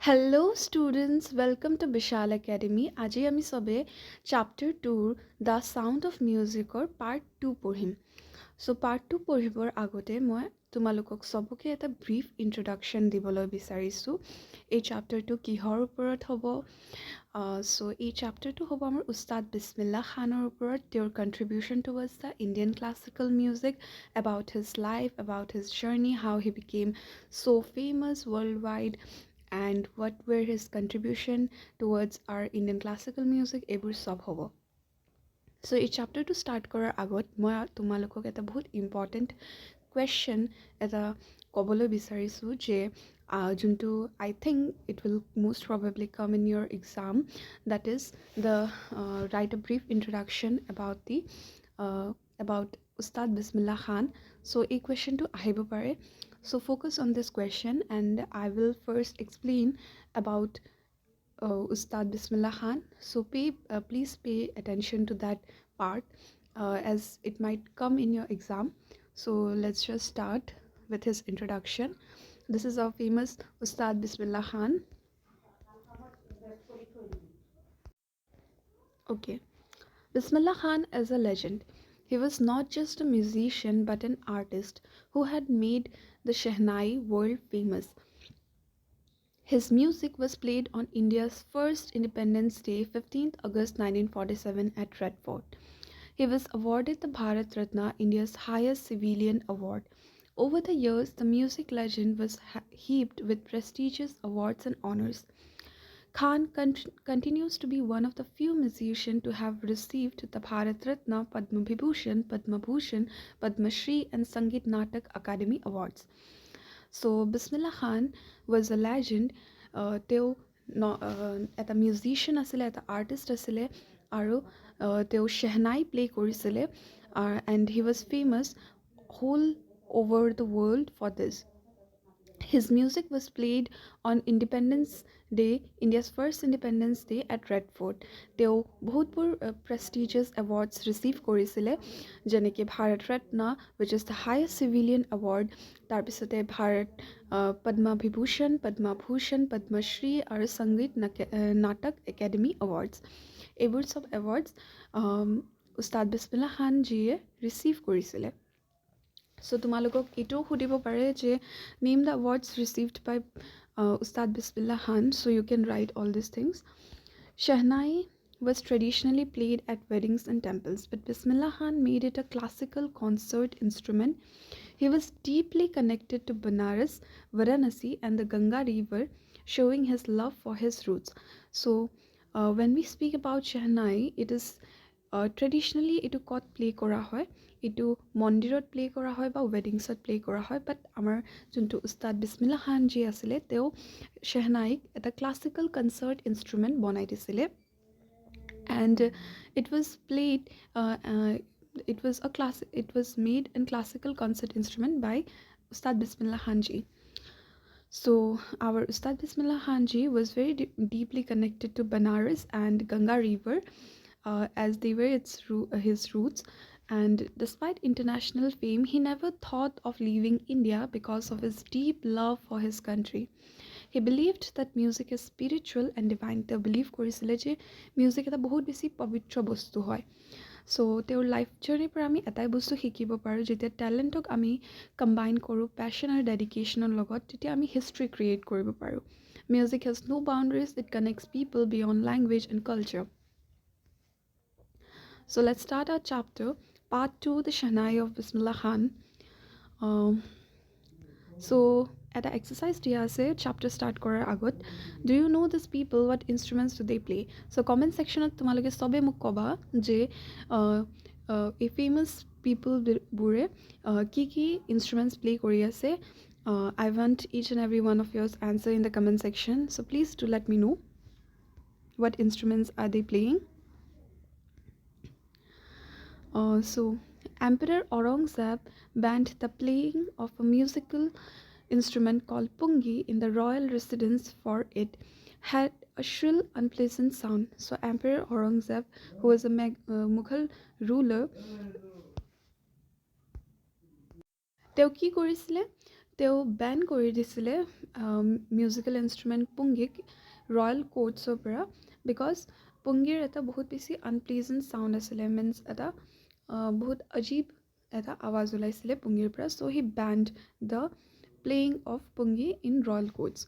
Hello students, welcome to Bishal Academy. আজি আমি সবে chapter 2 The Sound of Music or part 2 পঢ়িম। So part 2 পঢ়িবৰ আগতে মই তোমালোকক সবকে এটা brief introduction দিবলৈ বিচাৰিছো। এই chapter 2 কিহৰ ওপৰত হ'ব? So এই chapter 2 হ'ব আমাৰ উস্তাদ বিসমিল্লাহ খানৰ ওপৰত, their contribution towards the Indian classical music, about his life, about his journey, how he became so famous worldwide, and what were his contribution towards our Indian classical music এইবোৰ সব হ'ব। So এই চাপ্টাৰটো ষ্টাৰ্ট কৰাৰ আগত মই তোমালোকক এটা বহুত ইম্পৰ্টেণ্ট কুৱেশ্যন এটা ক'বলৈ বিচাৰিছোঁ যে যোনটো I think it will most probably come in your exam, that is the write a brief introduction about Ustad Bismillah Khan. So এই কুৱেশ্যনটো আহিব পাৰে। So focus on this question and I will first explain about Ustad Bismillah Khan. So please pay attention to that part as it might come in your exam. So let's just start with his introduction. This is our famous Ustad Bismillah Khan. Okay. Bismillah Khan is a legend. He was not just a musician but an artist who had made the Shehnai world famous. His music was played on India's first Independence Day, 15th August 1947 at Red Fort. He was awarded the Bharat Ratna, India's highest civilian award. Over the years, the music legend was heaped with prestigious awards and honors. Khan continues to be one of the few musicians to have received the Bharat Ratna, Padma Vibhushan, Padma Bhushan, Padma Shri and Sangeet Natak Academy Awards. So Bismillah Khan was a legend. তেওঁ এটা musician আছিলে, এটা artist আছিলে আৰু তেওঁ shehnai play কৰিছিলে and he was famous whole over the world for this. His music was played on Independence Day, India's first Independence Day at Red Fort. তেওঁ বহুতবোৰ prestigious awards receive কৰিছিলে, যেনেকৈ Bharat Ratna which is the highest civilian award, তাৰপিছতে ভাৰত পদ্মা বিভূষণ, পদ্মা ভূষণ, পদ্মশ্ৰী আৰু সংগীত নাটক academy awards. এইবোৰ সব awards উস্তাদ বিসমিল্লাহ খান জীয়ে ৰিচিভ কৰিছিলে। So tumalokok ito hudibo pare je name the awards received by Ustad Bismillah Khan. So you can write all these things. Shehnai was traditionally played at weddings and temples, but Bismillah Khan made it a classical concert instrument. He was deeply connected to Banaras, Varanasi and the Ganga river, showing his love for his roots. So when we speak about Shehnai, it is traditionally এইটো ক'ত play' কৰা হয়, এইটো মন্দিৰত play' কৰা হয় বা ৱেডিংছত play' কৰা হয়, বাট আমাৰ যোনটো উস্তাদ বিসমিল্লাহ খান যি আছিলে তেওঁ শ্বেহনাইক এটা ক্লাছিকেল কনচাৰ্ট ইনষ্ট্ৰুমেণ্ট বনাই দিছিলে and it was played it was made in classical concert instrument by Ustad Bismillah Khan ji. So our Ustad Bismillah Khan ji was very deeply connected to Banaras and Ganga river, as they were his roots, and despite international fame he never thought of leaving India because of his deep love for his country. He believed that music is spiritual and divine. They believe korisile je music eta bahut beshi pavitra bostu hoy. So their life journey par ami etai bostu hikibo paru jetia talent ok ami combine koru passion and dedication logot, tetia ami history create koribo paru. Music has no boundaries, it connects people beyond language and culture. So let's start our chapter, part 2, the Shehnai of Bismillah Khan. So at the exercise dia ase chapter start korar agot, do you know these people, what instruments do they play? So comment section ot tumaloke sobe muk koba je a famous people bure ki instruments play kori ase. I want each and every one of yours answer in the comment section. So please do let me know what instruments are they playing. So Emperor Aurangzeb banned the playing of a musical instrument called pungi in the royal residence, for it had a shrill, unpleasant sound. So Emperor Aurangzeb, who was a Mughal ruler, তেওঁ কি কৰিছিলে, তেওঁ Ben কৰি দিছিলে musical instrument পুংগীক royal কোৰ্টছৰ পৰা because পুংগীৰ এটা বহুত বেছি আনপ্লিজেণ্ট চাউণ্ড আছিলে মিনছ এটা বহুত অজীব এটা আৱাজ ওলাইছিলে পুংগীৰ পৰা so' he banned the playing of pungi in royal courts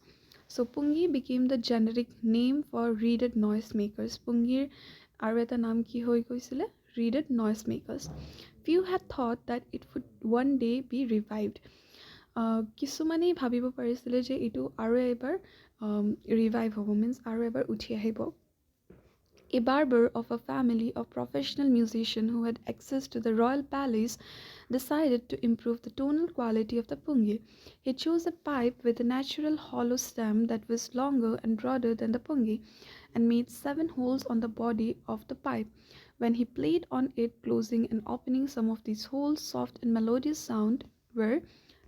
so' pungi became the generic name for reeded noise makers পুংগীৰ আৰু এটা নাম কি হৈ গৈছিলে reeded noise makers few had thought that it would one day be revived কিছুমানেই ভাবিব পাৰিছিলে যে এইটো আৰু এবাৰ ৰিভাইভ হ'ব মিনছ আৰু এবাৰ উঠি আহিব A barber of a family of professional musicians who had access to the royal palace decided to improve the tonal quality of the pungi. He chose a pipe with a natural hollow stem that was longer and broader than the pungi and made 7 holes on the body of the pipe. When he played on it, closing and opening some of these holes, soft and melodious sound were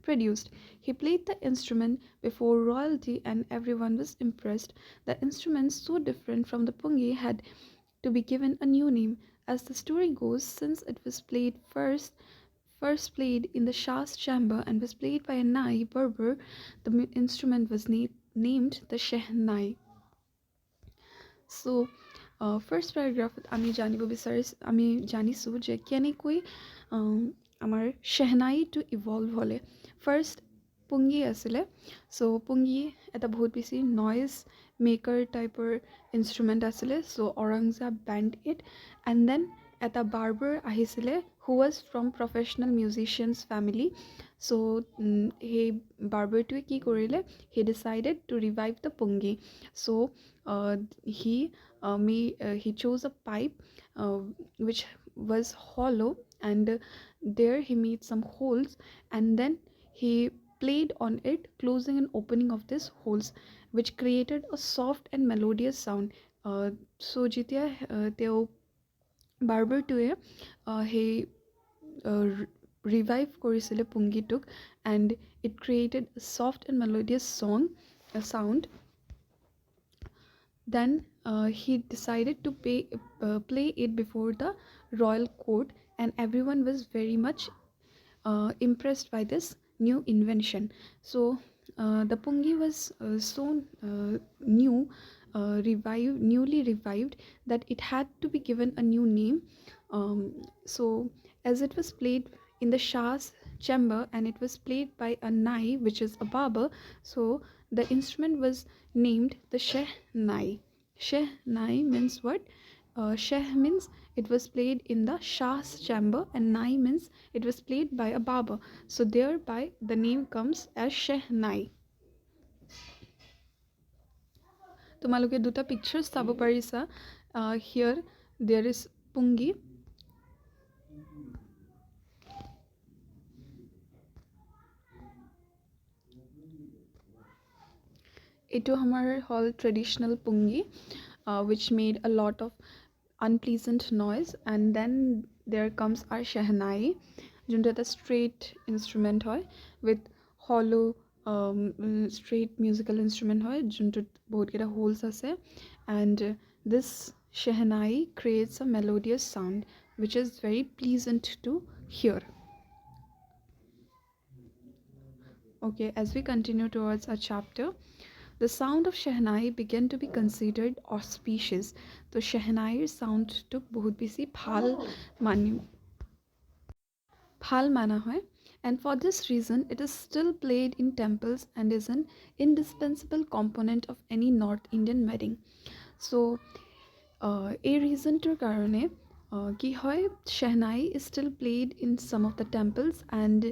produced. He played the instrument before royalty and everyone was impressed. The instrument, so different from the pungi, had to be given a new name. As the story goes, since it was played first played in the Shah's chamber and was played by a Nai Berber, the instrument was named the Shehnai. So, first পেৰাগ্ৰাফত আমি জানিছোঁ যে কেনেকৈ আমাৰ শ্বেহনাইটো evolve হ'লে first পুংগী আছিলে চ' পুংগী এটা বহুত বেছি নইজ মেকাৰ টাইপৰ ইনষ্ট্ৰুমেণ্ট আছিলে so' Aurangzeb banned it and then এটা বাৰ্বাৰ আহিছিলে who was from professional musicians family so' সেই বাৰ্বাৰটোৱে কি কৰিলে he decided to revive the pungi so' he chose a pipe which was hollow and there he made some holes and then he played on it closing and opening of these holes which created a soft and melodious sound so যেতিয়া তেওঁ বাৰ্বাৰটোৱে সেই revive কৰিছিলে পুংগীটোক and it created a soft and melodious sound then he decided to play it before the royal court and everyone was very much impressed by this new invention so the pungi was so newly revived that it had to be given a new name so as it was played in the Shah's chamber and it was played by a Nai which is a barber so the instrument was named the Shehnai. Shehnai means what? Sheh means it was played in the Shah's chamber and Nai means it was played by a barber. So thereby the name comes as Shehnai. তোমালোকে দুটা pictures চাব পাৰিছা here there is pungi এইটো আমাৰ হ'ল traditional পুংগী which made a lot of unpleasant noise and then there comes our shehnai যোনটো এটা straight instrument হয় with hollow straight musical instrument হয় যোনটোত বহুত কেইটা holes আছে and this shehnai creates a melodious sound which is very pleasant to hear. Okay, as we continue towards our chapter, the sound of Shehnai began to be considered auspicious. So Shehnair sound took बहुत बेसी phal mana hoy and for this reason it is still played in temples and is an indispensable component of any North Indian wedding. So a reason to karone ki hoy Shehnai is still played in some of the temples and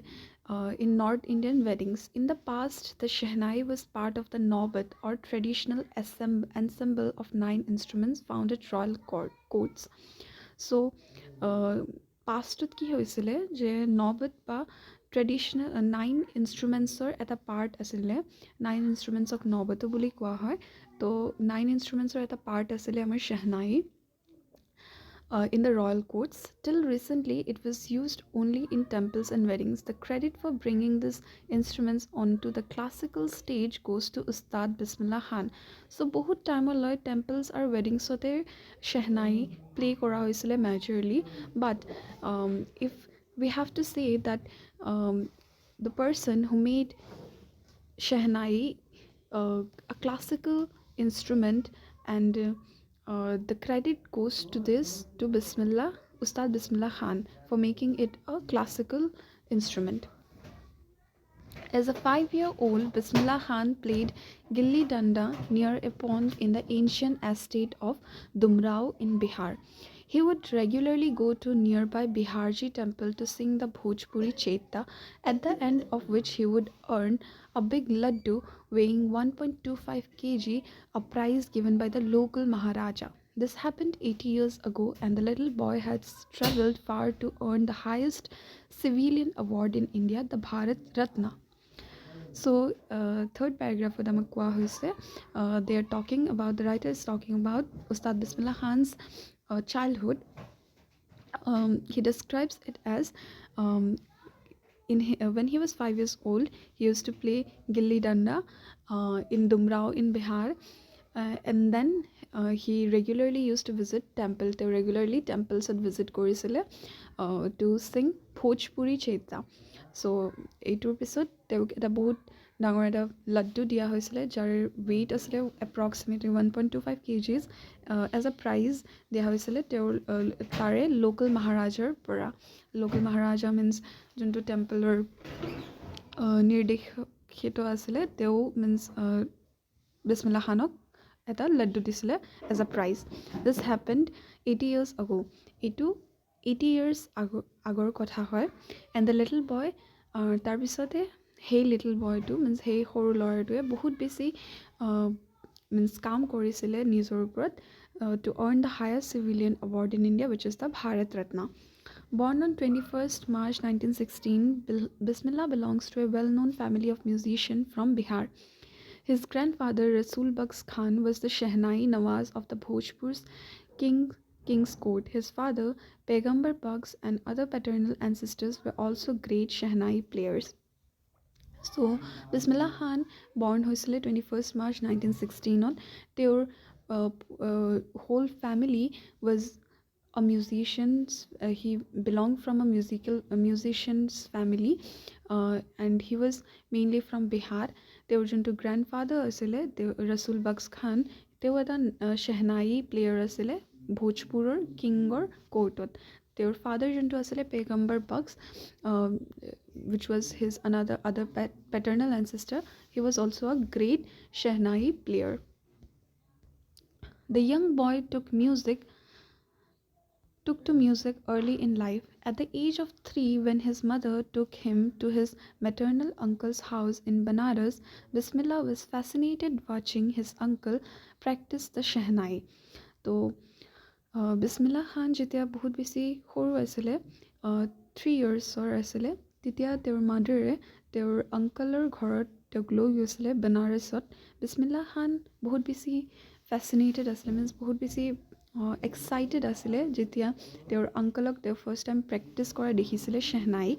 in North Indian weddings. In the past, the Shehnai was part of the Naubat or traditional ensemble of 9 instruments found at royal courts. So, pastut ki hoisile je Naubat ba traditional 9 instruments or eta part asile 9 instruments of Naubat boli koa hoy to 9 instruments or eta part asile amar Shehnai in the royal courts. Till recently, it was used only in temples and weddings. The credit for bringing these instruments onto the classical stage goes to Ustad Bismillah Khan. So, bahut time aloi temples or weddings so there Shehnai play kora hoisile majorly. But if we have to say that the person who made Shehnai, a classical instrument, and the credit goes to Bismillah, Ustad Bismillah Khan, for making it a classical instrument. As a 5-year-old, Bismillah Khan played gilli danda near a pond in the ancient estate of Dumrao in Bihar. He would regularly go to nearby Biharji temple to sing the Bhojpuri Cheta, at the end of which he would earn a big laddu weighing 1.25 kg, a prize given by the local Maharaja. This happened 80 years ago, and the little boy had traveled far to earn the highest civilian award in India, the Bharat Ratna. So, third paragraph of the they are talking about, the writer is talking about Ustad Bismillah Khan's childhood. He describes it as, um, when he was 5 years old, he used to play gilli danda in Dumrao in Bihar, and then he regularly used to visit temple. They regularly temples at visit Korisile to sing Bhojpuri Cheta. So এইটোৰ পিছত তেওঁক এটা বহুত ডাঙৰ এটা লাড্ডু দিয়া হৈছিলে, যাৰ ৱেইট আছিলে approximately 1.25 kgs, as a prize দিয়া হৈছিলে তেওঁৰ তাৰে লোকেল মহাৰাজাৰ পৰা। লোকেল মহাৰাজা মিনছ যোনটো টেম্পলৰ নিৰ্দেশিত আছিলে, তেওঁ মিনছ বিছমিল্লা খানক এটা লাড্ডু দিছিলে এজ এ প্ৰাইজ। দিছ হেপেণ্ড 80 years ago। এইটো 80 years আগৰ কথা হয়। এণ্ড দ্য লিটল বয়, তাৰপিছতে সেই লিটল বয়টো মিনছ সেই সৰু ল'ৰাটোৱে বহুত বেছি মিনছ কাম কৰিছিলে নিজৰ ওপৰত to earn the highest civilian award in India, which is the Bharat Ratna. Born on 21st March 1916, Bismillah belongs to a well-known family of musicians from Bihar. His grandfather Rasul Bugs Khan was the Shehnai Nawaz of the Bhojpur's King's Court. His father Paigambar Bugs and other paternal ancestors were also great Shehnai players. So Bismillah Khan born হৈছিলে 21st March 1916 on. Their whole family was a musicians. He belonged from a musician's family, and he was mainly from Bihar. Their যোনটো grandfather আছিলে Rasul Bugs Khan, তেওঁ এটা Shehnai player আছিলে ভোজপুৰৰ কিঙৰ কোৰ্টত। Their father যোনটো আছিলে Paigambar Bugs, which was his other paternal ancestor, he was also a great Shehnai player. The young boy took to music early in life. At the age of 3, when his mother took him to his maternal uncle's house in Banaras, Bismillah was fascinated watching his uncle practice the Shehnai. So Bismillah খান যেতিয়া বহুত বেছি সৰু আছিলে, 3 yearsৰ আছিলে, তেতিয়া তেওঁৰ মাডাৰে তেওঁৰ আংকলৰ ঘৰত তেওঁক লৈ গৈছিলে বেনাৰসত। বিছমিল্লা খান বহুত বেছি ফেচিনেটেড আছিলে, মিনছ বহুত বেছি এক্সাইটেড আছিলে যেতিয়া তেওঁৰ আংকলক তেওঁ ফাৰ্ষ্ট টাইম প্ৰেক্টিছ কৰা দেখিছিলে Shehnai.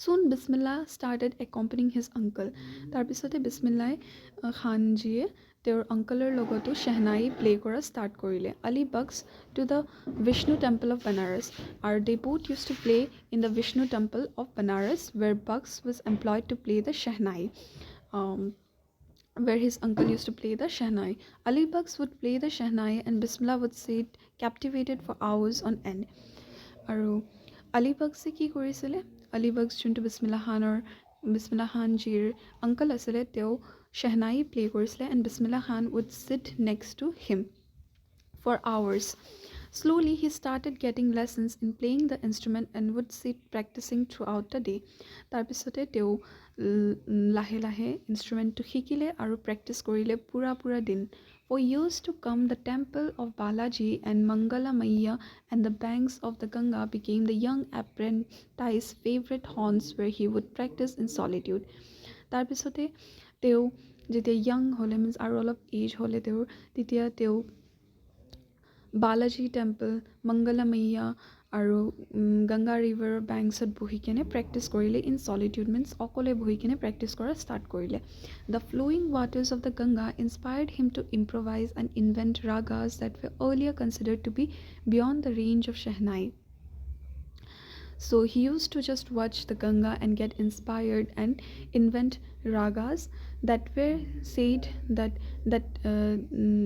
Soon Bismillah started accompanying his uncle. তাৰপিছতে বিছমিল্লাই খানজীয়ে তেওঁৰ আংকলৰ লগতো Shehnai প্লে কৰা ষ্টাৰ্ট কৰিলে। Ali Bugs to the Vishnu temple of Banaras, and they both used to play in the Vishnu temple of Banaras, where Bugs was employed to play the Shehnai. Where his uncle used to play the Shehnai. Ali Bugs would play the Shehnai and Bismillah would sit captivated for hours on end. আৰু Ali Bugsে কি কৰিছিলে? Ali Bugs যোনটো Bismillah খানজীৰ uncle আছিলে, তেওঁ Shehnai play কৰিছিলে, and Bismillah Khan would sit next to him for hours. Slowly he started getting lessons in playing the instrument and would sit practicing throughout the day. তাৰপিছতে তেওঁ লাহে লাহে ইনষ্ট্ৰুমেণ্টটো শিকিলে আৰু প্ৰেক্টিছ কৰিলে পুৰা দিন। For years to come, the temple of Balaji and Mangala Maiya and the banks of the Ganga became the young apprentice's favorite haunts, where he would practice in solitude. তাৰপিছতে তেওঁ যেতিয়া য়াং হ'লে, means আৰু অলপ age হ'লে তেওঁৰ, তেতিয়া তেওঁ বালাজী টেম্পল, মংগলা মাইয়া আৰু গংগা ৰিভাৰৰ বেংকছত বহি কেনে প্ৰেক্টিছ কৰিলে ইন চলিটিউড, মিনছ অকলে বহি কেনে প্ৰেক্টিছ কৰা ষ্টাৰ্ট কৰিলে। The flowing waters of the Ganga inspired him to improvise and invent ragas that were earlier considered to be beyond the range of Shehnai. So he used to just watch the Ganga and get inspired and invent ragas that were said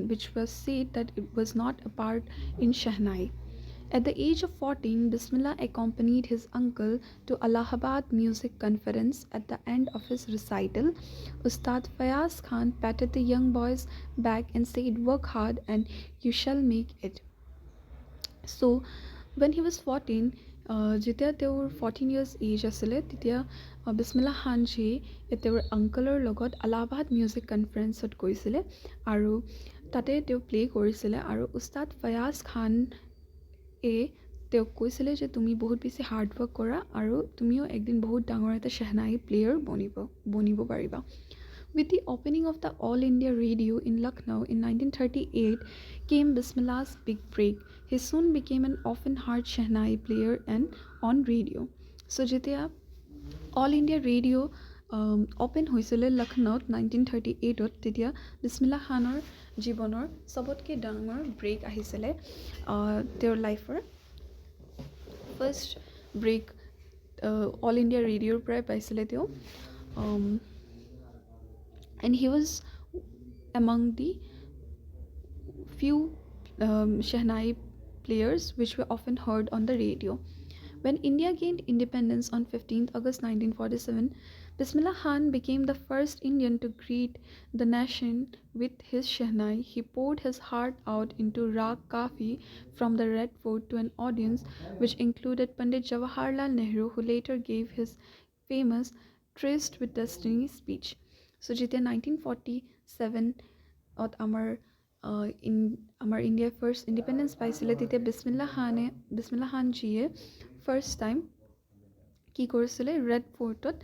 which was said that it was not a part in Shehnai. At the age of 14, Bismillah accompanied his uncle to Allahabad Music Conference. At the end of his recital, Ustad Fayaz Khan patted the young boy's back and said, "Work hard and you shall make it." So when he was 14, যেতিয়া তেওঁৰ 14 years age আছিলে তেতিয়া বিছমিল্লা খানজীয়ে তেওঁৰ আংকলৰ লগত Allahabad music কনফাৰেঞ্চত গৈছিলে আৰু তাতে তেওঁ প্লে কৰিছিলে আৰু উস্তাদ ফয়াজ খান তেওঁক কৈছিলে যে তুমি বহুত বেছি হাৰ্ড ৱৰ্ক কৰা আৰু তুমিও একদিন বহুত ডাঙৰ এটা শ্বেহনাই প্লেয়াৰ বনিব পাৰিবা। With the opening of the All India Radio in Lucknow in 1938 came Bismillah's big break. He soon became an often heard Shehnai player and on radio. So যেতিয়া All India Radio open হৈছিলে লক্ষ্ণৌত 1938ত তেতিয়া বিছমিল্লা খানৰ জীৱনৰ চবতকৈ ডাঙৰ break আহিছিলে তেওঁৰ লাইফৰ ফাৰ্ষ্ট ব্ৰেক অল ইণ্ডিয়া ৰেডিঅ'ৰ পৰাই পাইছিলে তেওঁ and he was among the few Shehnai players which were often heard on the radio. When India gained independence on 15th August 1947, Bismillah Khan became the first Indian to greet the nation with his Shehnai. He poured his heart out into Raag Kafi from the Red Fort to an audience which included Pandit Jawaharlal Nehru, who later gave his famous Tryst with Destiny speech. So যেতিয়া 1947 আমাৰ India first independence পাইছিলে তেতিয়া Bismillah খানজীয়ে first time কি কৰিছিলে red ফৰ্টত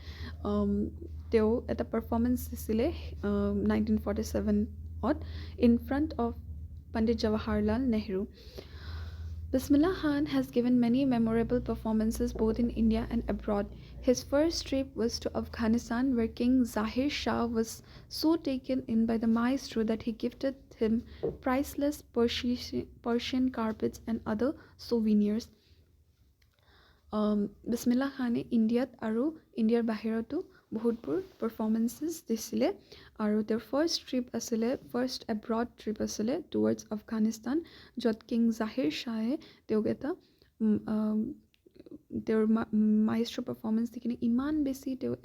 তেওঁ এটা performance দিছিলে 1947ত in front of Pandit Jawaharlal Nehru. Bismillah Khan has given many memorable performances both in India and abroad. His first trip was to Afghanistan, where King Zahir Shah was so taken in by the maestro that he gifted him priceless Persian carpets and other souvenirs. Bismillah Khane Indiat আৰু ইণ্ডিয়াৰ বাহিৰতো বহুতবোৰ পাৰফৰ্মেঞ্চেছ দিছিলে আৰু তেওঁৰ first abroad trip আছিলে towards Afghanistan য'ত king জাহিৰ শ্বাহে তেওঁক এটা তেওঁৰ মাইষ্ট্ৰ পাৰফৰ্মেঞ্চ দি কিনে ইমান বেছি তেওঁ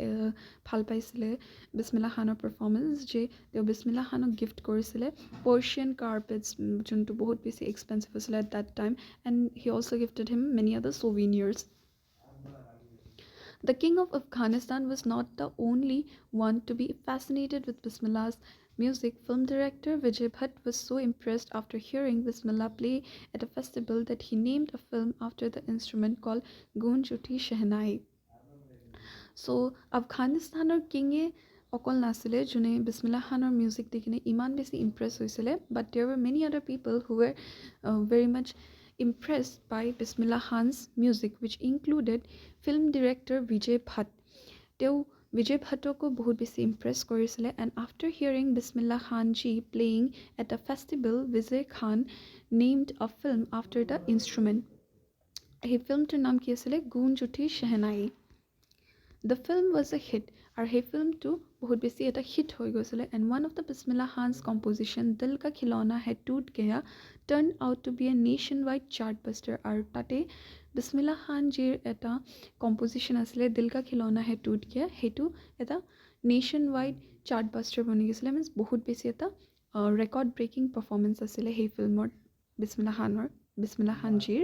ভাল পাইছিলে বিছমিল্লা খানৰ পাৰফৰ্মেঞ্চ যে তেওঁ বিছমিল্লা খানক গিফ্ট কৰিছিলে পাৰ্চিয়ান কাৰ্পেটছ যোনটো বহুত বেছি এক্সপেঞ্চিভ আছিলে এট that time and he also' gifted him many আদাৰ souvenirs. The king of Afghanistan was not the only one to be fascinated with Bismillah's music. Film director Vijay Bhatt was so impressed after hearing Bismillah play at a festival that he named a film after the instrument called Goonj Uthi Shehnai. So Afghanistanor kinge অকল নাছিলে যোনে বিছমিল্লা খানৰ music দি কিনে ইমান বেছি impress হৈছিলে but there were many other people who were very much impressed by Bismillah Khan's music, which included film director Vijay Bhatt. Teo Vijay Bhattoko bahut besi impress korisile, and after hearing Bismillah Khan ji playing at a festival, Vijay Khan named a film after the instrument. He film to naam ki asile Goonj Uthi Shehnai. The film was a hit. Our hey film too bahut besi eta hit hoi goisile, and one of the Bismillah Khan's composition Dil Ka Khilona Hai Toot Gaya turned out to be a nationwide chartbuster. Aru tate Bismillah Khan jir eta composition asile Dil Ka Khilona Hai Toot Gaya hetu eta nationwide chartbuster bani gisile, means bahut besi eta record breaking performance asile hey filmor Bismillah Khan jir.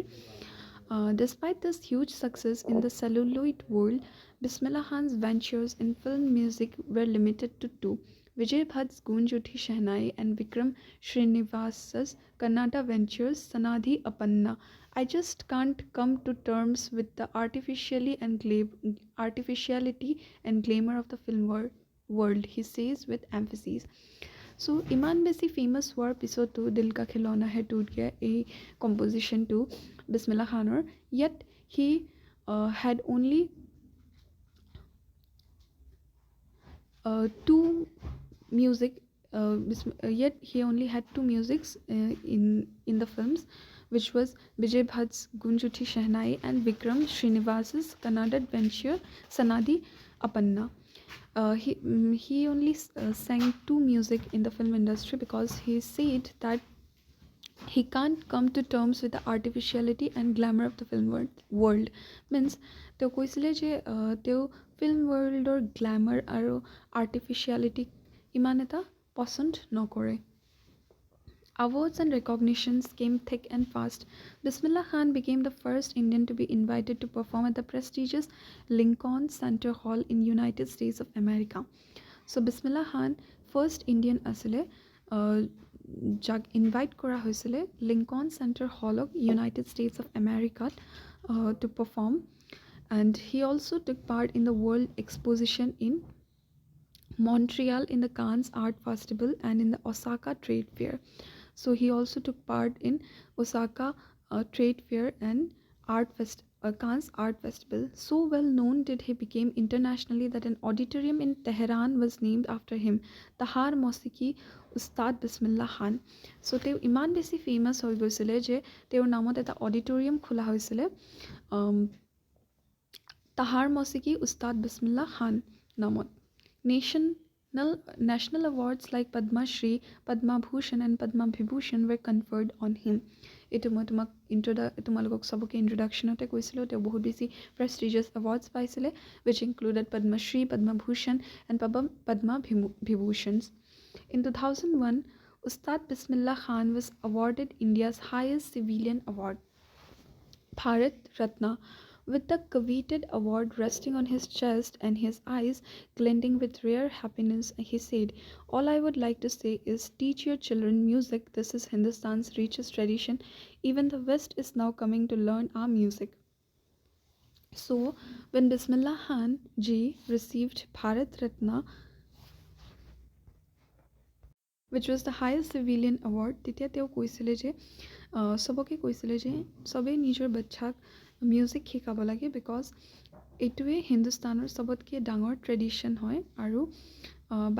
Despite this huge success in the celluloid world, Bismillah Khan's ventures in film music were limited to two: Vijay Bhatt's Goonj Uthi Shehnai and Vikram Srinivasa's Kannada ventures Sanadhi Apanna. I just can't come to terms with the artificiality and glamour of the film world, he says with emphasis. So ইমান বেছি famous হোৱাৰ পিছতো দিল কা খিলৌনা হে টুট গয়া এই কম্পজিশ্যনটো বিছমিল্লা খানৰ, yet he had only two music yet he only had two musics in the films, which was Vijay Bhatt's Gunjuthi Shehnai and Vikram Srinivas's Kannada venture Sanadi Apanna. He only sang two music in the film industry because he said that he can't come to terms with the artificiality and glamour of the film world. Means তেওঁ কৈছিলে যে তেওঁ film ৱৰ্ল্ডৰ গ্ল্যামাৰ আৰু আৰ্টিফিচিয়ালিটি ইমান এটা পছন্দ নকৰে. Awards and recognitions came thick and fast. Bismillah Khan became the first Indian to be invited to perform at the prestigious Lincoln Center Hall in United States of America. So Bismillah Khan first Indian asile যাক invite কৰা হৈছিলে Lincoln Center হলক United States of আমেৰিকাত to perform, and he also took part in the World Exposition in Montreal, in the Cannes Art Festival, and in the Osaka Trade Fair. So he also took part in Osaka Trade Fair and Cannes Art Festival. So well known did he became internationally that an auditorium in Tehran was named after him, Tahar Mosiki Ustad Bismillah Khan. So তেওঁ ইমান বেছি famous হৈ গৈছিলে যে তেওঁৰ নামত এটা auditorium খোলা হৈছিলে তাহাৰ মছিকি উস্তাদ বিছমিল্লাহ খান নামত. National awards like Padma Shri, Padma Bhushan and Padma Vibhushan were conferred on him. এইটো মই তোমালোকক সবকে ইন্ট্ৰডাকশ্যনতে কৈছিলোঁ তেওঁ বহুত বেছি প্ৰেষ্টিজিয়াছ এৱাৰ্ডছ পাইছিলে which included Padma Shri, Padma Bhushan and Padma Vibhushans. In 2001, Ustad Bismillah Khan was awarded India's highest civilian award, Bharat Ratna, with the coveted award resting on his chest and his eyes glinting with rare happiness. He said, "All I would like to say is teach your children music. This is Hindustan's richest tradition. Even the West is now coming to learn our music." So, when Bismillah Khan ji received Bharat Ratna, which was the highest civilian award, তেতিয়া তেওঁ কৈছিলে যে সবকে কৈছিলে যে সবেই নিজৰ বাচ্চাক music শিকাব লাগে বিকজ এইটোৱে হিন্দুস্তানৰ সবতকৈ ডাঙৰ ট্ৰেডিশ্যন হয় আৰু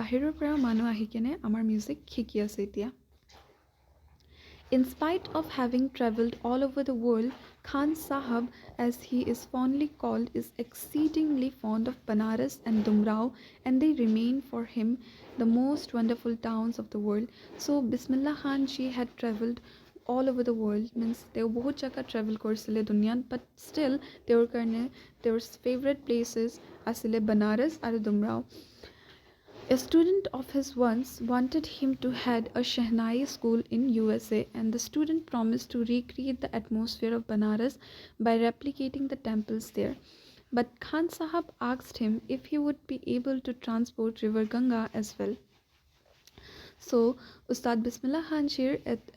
বাহিৰৰ পৰা মানুহ আহি কেনে আমাৰ মিউজিক শিকি আছে এতিয়া. In spite of having travelled all over the world, Khan Sahab, as he is fondly called, is exceedingly fond of Banaras and Dumrao, and they remain for him the most wonderful towns of the world. So Bismillah Khan ji had travelled all over the world, means তেওঁ বহুত জাগা travel কৰিছিলে দুনিয়াত, but still তেওঁৰ কাৰণে তেওঁৰ favorite places আছিলে Banaras আৰু Dumrao. A student of his once wanted him to head a Shehnai school in USA, and the student promised to recreate the atmosphere of Banaras by replicating the temples there. But Khan Sahab asked him if he would be able to transport river Ganga as well. So Ustad Bismillah Khan ji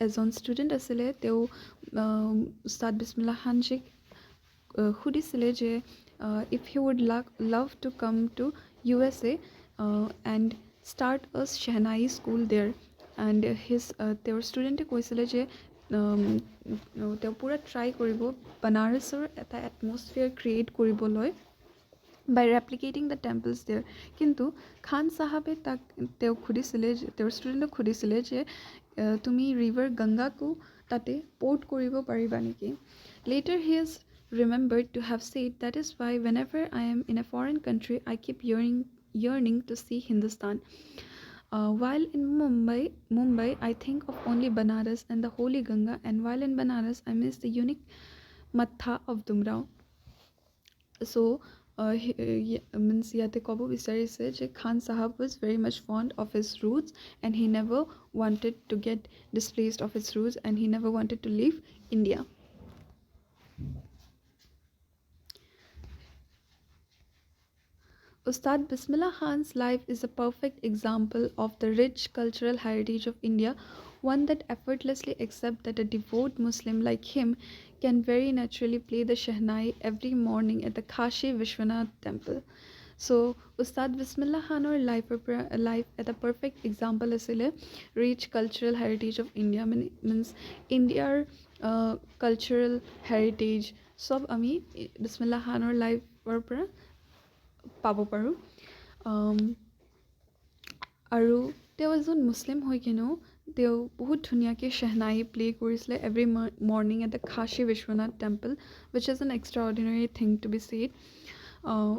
এজন student আছিলে, তেওঁ Ustad Bismillah Khan ji সুধিছিলে যে if he would love to come to USA and start a Shehnai school there, and তেওঁৰ ষ্টুডেণ্টে কৈছিলে যে তেওঁ পুৰা ট্ৰাই কৰিব বানাৰসৰ এটা এটমছফিয়াৰ ক্ৰিয়েট কৰিবলৈ by replicating the temples there. কিন্তু খান চাহাবে তেওঁ খুদিছিলে তেওঁৰ ষ্টুডেণ্টক খুদিছিলে যে তুমি ৰিভাৰ গংগাকো তাতে পোৰ্ট কৰিব পাৰিবা নেকি. Later he is remembered to have said, "That is why whenever I am in a foreign country I keep yearning to see Hindustan. While in Mumbai I think of only Banaras and the holy Ganga, and while in Banaras I miss the unique matha of Dumrao." So means ইয়াতে ক'ব বিচাৰিছে যে খান চাহাব was very much fond of his roots, and he never wanted to get displaced of his roots, and he never wanted to leave India. Ustad Bismillah Khan's life is a perfect example of the rich cultural heritage of India, one that effortlessly accepts that a devout Muslim like him can very naturally play the Shehnai every morning at the Kashi Vishwanath temple. So Ustad Bismillah Khanor life at a perfect example asile rich cultural heritage of India, means India's cultural heritage sob ami Bismillah Khanor life পৰা পাব পাৰোঁ. আৰু তেওঁ এজন Muslim হৈ কিনেও তেওঁ বহুত ধুনীয়াকৈ শ্বেহনাই প্লে কৰিছিলে every morning at the Kashi Biswanath temple which is an extraordinary thing to be said.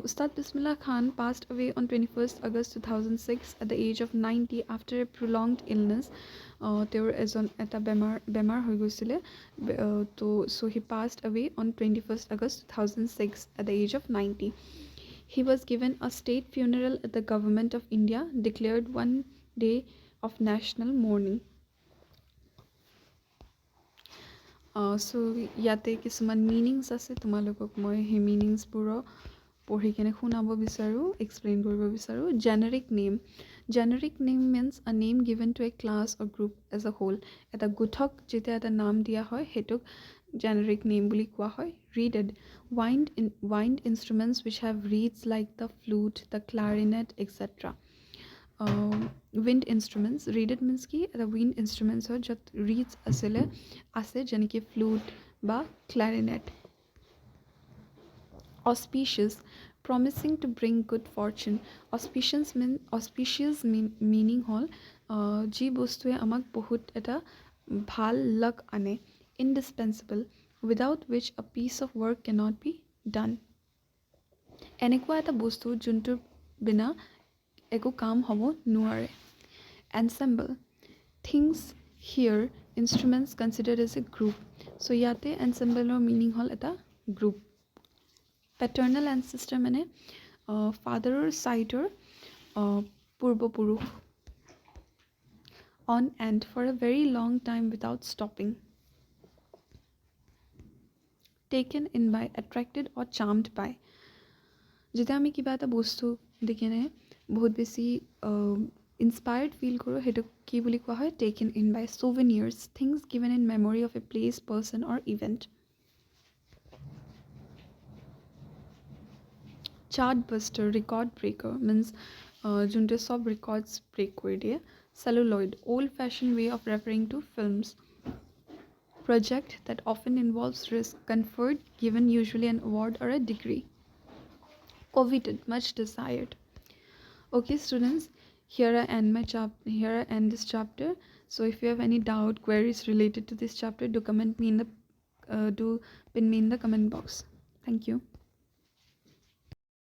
Ustad Bismillah Khan passed away on 21st August 2006 at the age of 90 after a prolonged illness. তেওঁৰ এটা বেমাৰ হৈ গৈছিলে so he passed away on 21st August 2006 at the age of 90. He was given a state funeral at the government of India, declared one day of national mourning. So ইয়াতে কিছুমান মিনিংছ আছে তোমালোকক মই সেই মিনিংছবোৰৰ পঢ়ি কিনে শুনাব বিচাৰোঁ এক্সপ্লেইন কৰিব বিচাৰোঁ generic name means a name given to a class or group as a whole এটা গোটক যেতিয়া এটা নাম দিয়া হয় সেইটোক জেনেৰিক নেম বুলি কোৱা হয় ৰিডেড wind instruments which have reeds like the flute the clarinet etc. Wind instruments reeded means কি এটা wind instruments হয় য'ত reeds আছে যেনেকৈ flute বা clarinet. Auspicious promising to bring good fortune. Auspicious meaning হ'ল যি বস্তুৱে আমাক বহুত এটা ভাল লাক আনে. Indispensable without which a piece of work cannot be done. এনেকুৱা এটা বস্তু যোনটোৰ বিনা একো কাম হ'ব নোৱাৰে. Ensemble things here instruments considered as a group. So ইয়াতে ensembleৰ meaning হ'ল এটা group. Paternal ancestor মানে ফাদাৰৰ চাইডৰ পূৰ্বপুৰুষ. On end for a very long time without stopping. Taken in by, attracted or charmed by. যেতিয়া আমি কিবা এটা বস্তু দেখিনে বহুত বেছি ইনস্পায়াৰ্ড ফিল কৰোঁ সেইটো কি বুলি কোৱা হয় taken in by souvenirs things given in memory of a place person or event. Chartbuster record breaker means যোনটো সব records break কৰি দিয়ে. Celluloid old fashioned way of referring to films. Project that often involves risk conferred given usually an award or a degree. Coveted much desired. Okay students, here I end this chapter. So if you have any doubt queries related to this chapter do pin me in the comment box. Thank you.